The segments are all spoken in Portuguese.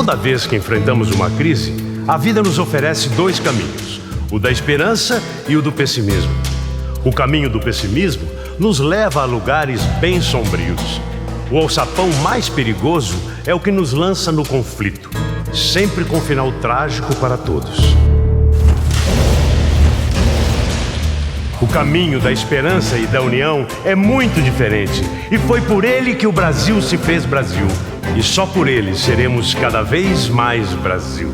Toda vez que enfrentamos uma crise, a vida nos oferece dois caminhos, o da esperança e o do pessimismo. O caminho do pessimismo nos leva a lugares bem sombrios. O alçapão mais perigoso é o que nos lança no conflito, sempre com final trágico para todos. O caminho da esperança e da união é muito diferente, e foi por ele que o Brasil se fez Brasil. E só por ele seremos cada vez mais Brasil.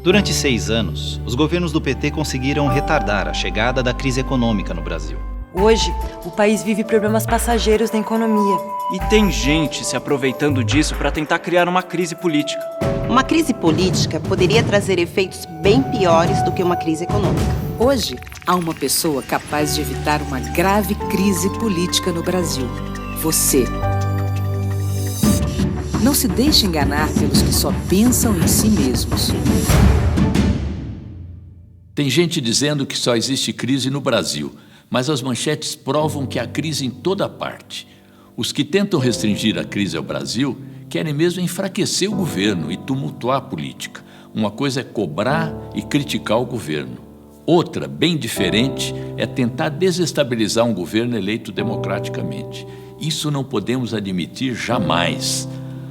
Durante 6 anos, os governos do PT conseguiram retardar a chegada da crise econômica no Brasil. Hoje, o país vive problemas passageiros na economia. E tem gente se aproveitando disso para tentar criar uma crise política. Uma crise política poderia trazer efeitos bem piores do que uma crise econômica. Hoje, há uma pessoa capaz de evitar uma grave crise política no Brasil. Você. Não se deixe enganar pelos que só pensam em si mesmos. Tem gente dizendo que só existe crise no Brasil, mas as manchetes provam que há crise em toda parte. Os que tentam restringir a crise ao Brasil querem mesmo enfraquecer o governo e tumultuar a política. Uma coisa é cobrar e criticar o governo. Outra, bem diferente, é tentar desestabilizar um governo eleito democraticamente. Isso não podemos admitir jamais.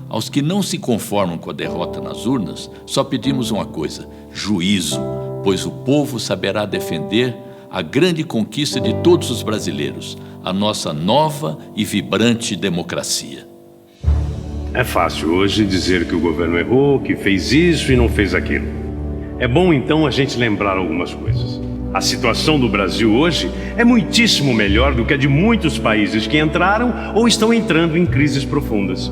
Aos que não se conformam com a derrota nas urnas, só pedimos uma coisa: juízo, pois o povo saberá defender a grande conquista de todos os brasileiros, a nossa nova e vibrante democracia. É fácil hoje dizer que o governo errou, que fez isso e não fez aquilo. É bom então a gente lembrar algumas coisas. A situação do Brasil hoje é muitíssimo melhor do que a de muitos países que entraram ou estão entrando em crises profundas.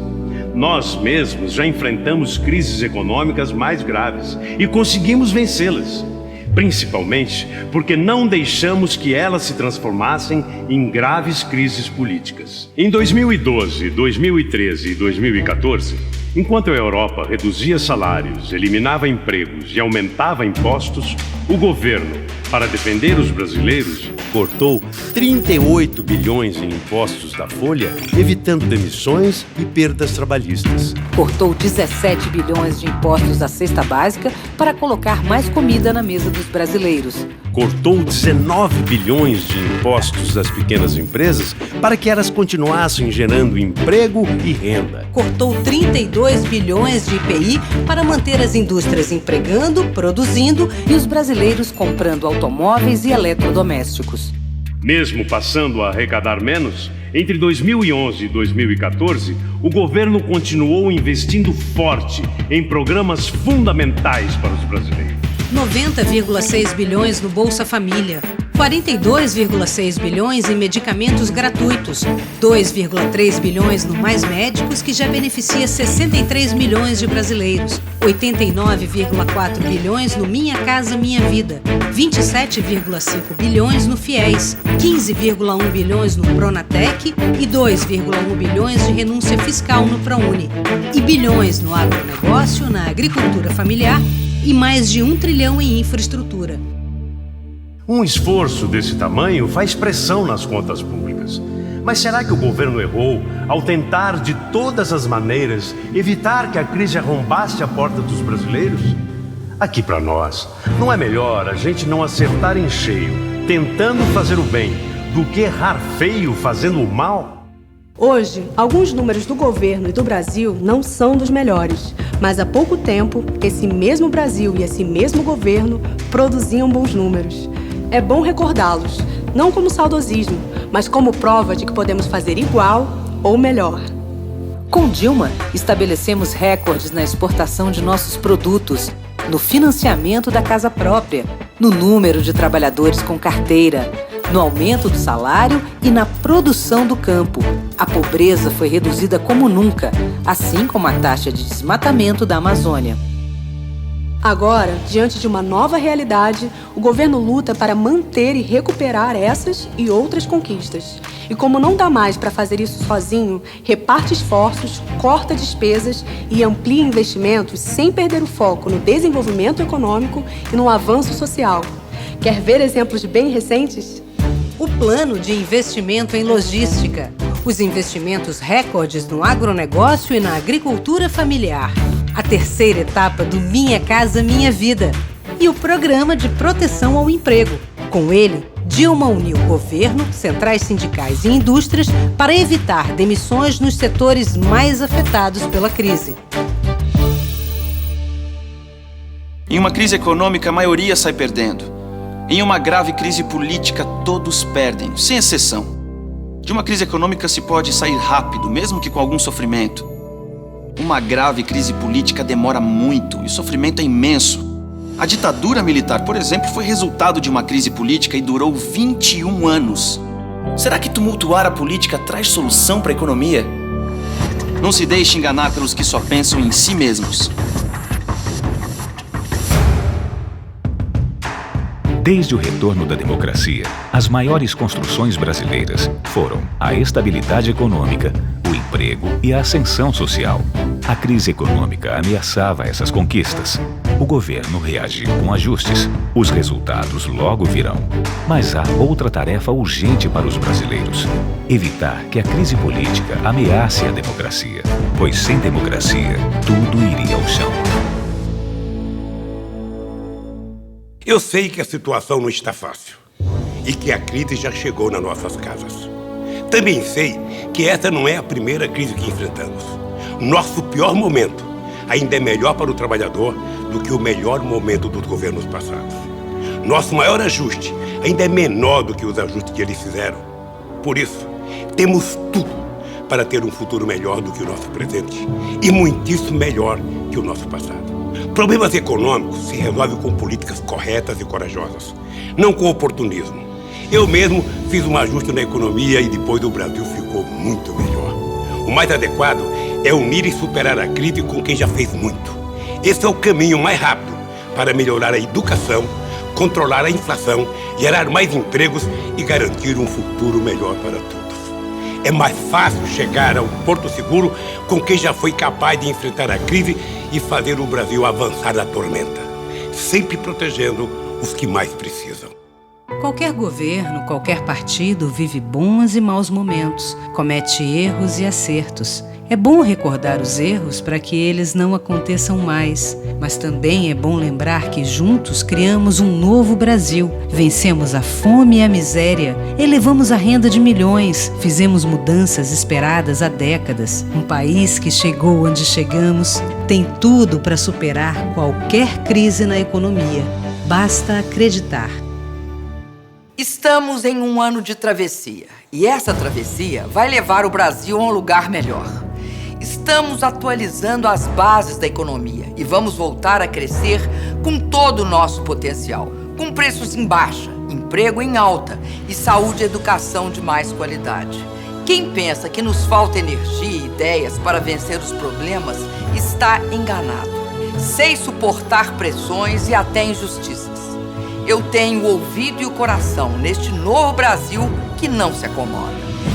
Nós mesmos já enfrentamos crises econômicas mais graves e conseguimos vencê-las, principalmente porque não deixamos que elas se transformassem em graves crises políticas. Em 2012, 2013 e 2014, enquanto a Europa reduzia salários, eliminava empregos e aumentava impostos, o governo, para defender os brasileiros, cortou 38 bilhões em impostos da folha, evitando demissões e perdas trabalhistas. Cortou 17 bilhões de impostos da cesta básica para colocar mais comida na mesa dos brasileiros. Cortou 19 bilhões de impostos das pequenas empresas para que elas continuassem gerando emprego e renda. Cortou 32 bilhões de IPI para manter as indústrias empregando, produzindo e os brasileiros comprando automóveis e eletrodomésticos. Mesmo passando a arrecadar menos, entre 2011 e 2014, o governo continuou investindo forte em programas fundamentais para os brasileiros. 90,6 bilhões no Bolsa Família, 42,6 bilhões em medicamentos gratuitos, 2,3 bilhões no Mais Médicos, que já beneficia 63 milhões de brasileiros, 89,4 bilhões no Minha Casa Minha Vida, 27,5 bilhões no FIES, 15,1 bilhões no Pronatec e 2,1 bilhões de renúncia fiscal no ProUni, e bilhões no agronegócio, na agricultura familiar e mais de 1 trilhão em infraestrutura. Um esforço desse tamanho faz pressão nas contas públicas. Mas será que o governo errou ao tentar de todas as maneiras evitar que a crise arrombasse a porta dos brasileiros? Aqui para nós, não é melhor a gente não acertar em cheio, tentando fazer o bem, do que errar feio fazendo o mal? Hoje, alguns números do governo e do Brasil não são dos melhores, mas há pouco tempo, esse mesmo Brasil e esse mesmo governo produziam bons números. É bom recordá-los, não como saudosismo, mas como prova de que podemos fazer igual ou melhor. Com Dilma, estabelecemos recordes na exportação de nossos produtos, no financiamento da casa própria, no número de trabalhadores com carteira, no aumento do salário e na produção do campo. A pobreza foi reduzida como nunca, assim como a taxa de desmatamento da Amazônia. Agora, diante de uma nova realidade, o governo luta para manter e recuperar essas e outras conquistas. E como não dá mais para fazer isso sozinho, reparte esforços, corta despesas e amplia investimentos sem perder o foco no desenvolvimento econômico e no avanço social. Quer ver exemplos bem recentes? O plano de investimento em logística, Os investimentos recordes no agronegócio e na agricultura familiar. A terceira etapa do Minha Casa Minha Vida. E o Programa de Proteção ao Emprego. Com ele, Dilma uniu governo, centrais sindicais e indústrias para evitar demissões nos setores mais afetados pela crise. Em uma crise econômica, a maioria sai perdendo. Em uma grave crise política, todos perdem, sem exceção. De uma crise econômica se pode sair rápido, mesmo que com algum sofrimento. Uma grave crise política demora muito e o sofrimento é imenso. A ditadura militar, por exemplo, foi resultado de uma crise política e durou 21 anos. Será que tumultuar a política traz solução para a economia? Não se deixe enganar pelos que só pensam em si mesmos. Desde o retorno da democracia, as maiores construções brasileiras foram a estabilidade econômica, o emprego e a ascensão social. A crise econômica ameaçava essas conquistas. O governo reagiu com ajustes. Os resultados logo virão. Mas há outra tarefa urgente para os brasileiros: evitar que a crise política ameace a democracia, pois sem democracia, tudo iria ao chão. Eu sei que a situação não está fácil e que a crise já chegou nas nossas casas. Também sei que essa não é a primeira crise que enfrentamos. Nosso pior momento ainda é melhor para o trabalhador do que o melhor momento dos governos passados. Nosso maior ajuste ainda é menor do que os ajustes que eles fizeram. Por isso, temos tudo para ter um futuro melhor do que o nosso presente e muitíssimo melhor que o nosso passado. Problemas econômicos se resolvem com políticas corretas e corajosas, não com oportunismo. Eu mesmo fiz um ajuste na economia e depois o Brasil ficou muito melhor. O mais adequado é unir e superar a crise com quem já fez muito. Esse é o caminho mais rápido para melhorar a educação, controlar a inflação, gerar mais empregos e garantir um futuro melhor para todos. É mais fácil chegar ao porto seguro com quem já foi capaz de enfrentar a crise e fazer o Brasil avançar da tormenta, sempre protegendo os que mais precisam. Qualquer governo, qualquer partido vive bons e maus momentos, comete erros e acertos. É bom recordar os erros para que eles não aconteçam mais, mas também é bom lembrar que juntos criamos um novo Brasil. Vencemos a fome e a miséria, elevamos a renda de milhões, fizemos mudanças esperadas há décadas. Um país que chegou onde chegamos tem tudo para superar qualquer crise na economia. Basta acreditar. Estamos em um ano de travessia, e essa travessia vai levar o Brasil a um lugar melhor. Estamos atualizando as bases da economia e vamos voltar a crescer com todo o nosso potencial, com preços em baixa, emprego em alta e saúde e educação de mais qualidade. Quem pensa que nos falta energia e ideias para vencer os problemas está enganado. Sei suportar pressões e até injustiças. Eu tenho o ouvido e o coração neste novo Brasil que não se acomoda,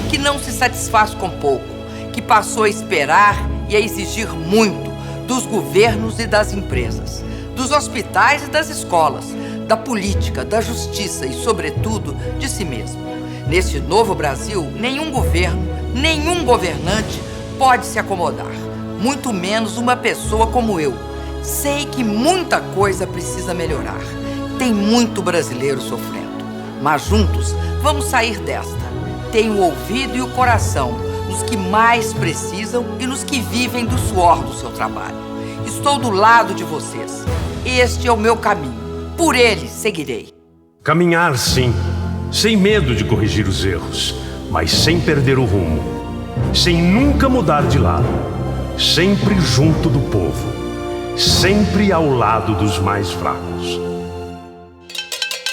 que não se satisfaz com pouco, que passou a esperar e a exigir muito dos governos e das empresas, dos hospitais e das escolas, da política, da justiça e, sobretudo, de si mesmo. Neste novo Brasil, nenhum governo, nenhum governante pode se acomodar, muito menos uma pessoa como eu. Sei que muita coisa precisa melhorar. Tem muito brasileiro sofrendo, mas juntos vamos sair desta. Tenho o ouvido e o coração nos que mais precisam e nos que vivem do suor do seu trabalho. Estou do lado de vocês. Este é o meu caminho. Por ele seguirei. Caminhar, sim, sem medo de corrigir os erros, mas sem perder o rumo, sem nunca mudar de lado, sempre junto do povo, sempre ao lado dos mais fracos.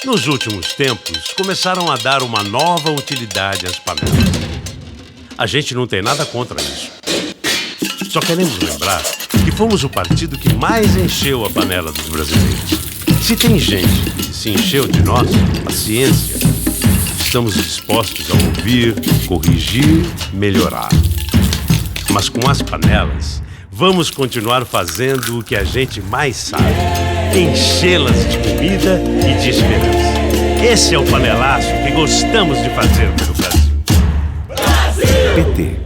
Nos últimos tempos, começaram a dar uma nova utilidade às panelas. A gente não tem nada contra isso. Só queremos lembrar que fomos o partido que mais encheu a panela dos brasileiros. Se tem gente que se encheu de nós, paciência. Estamos dispostos a ouvir, corrigir, melhorar. Mas com as panelas, vamos continuar fazendo o que a gente mais sabe: enchê-las de comida e de esperança. Esse é o panelaço que gostamos de fazer pelo Brasil. Brasil! PT.